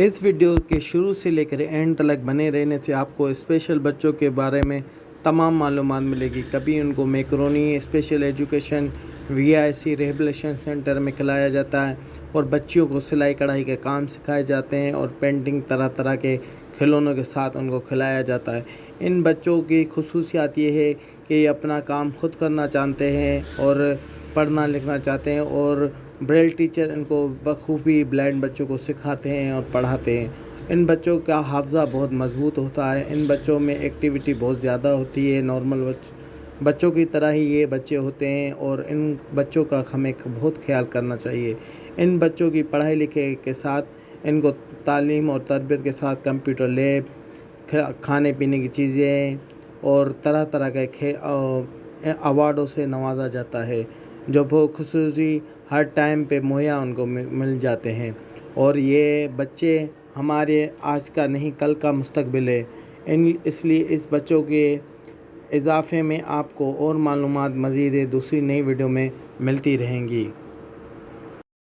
इस वीडियो के शुरू से लेकर एंड तक बने रहने से आपको स्पेशल बच्चों के बारे में तमाम मालूमात मिलेगी। कभी उनको macaroni special education VIC rehabilitation centre में खिलाया जाता है और बच्चियों को सिलाई कढ़ाई के काम सिखाए जाते हैं और पेंटिंग तरह तरह के खिलौनों के साथ उनको खिलाया जाता है। इन बच्चों की खुसूसियात ये है कि ये अपना काम खुद करना चाहते हैं और पढ़ना लिखना चाहते हैं और ब्रेल टीचर इनको बखूबी ब्लाइंड बच्चों को सिखाते हैं और पढ़ाते हैं। इन बच्चों का हाफ़ज़ा बहुत मज़बूत होता है। इन बच्चों में एक्टिविटी बहुत ज़्यादा होती है। नॉर्मल बच्चों की तरह ही ये बच्चे होते हैं और इन बच्चों का हमें बहुत ख्याल करना चाहिए। इन बच्चों की पढ़ाई लिखाई के साथ इनको तालीम और तरबियत के साथ कंप्यूटर लैब, खाने पीने की चीज़ें और तरह तरह के अवार्डों से नवाजा जाता है जो बहुत खुसूसी हर टाइम पे मुहैया उनको मिल जाते हैं। और ये बच्चे हमारे आज का नहीं कल का मुस्तकबिल है। इसलिए इस बच्चों के इजाफ़े में आपको और मालूमात मज़ीद दूसरी नई वीडियो में मिलती रहेंगी।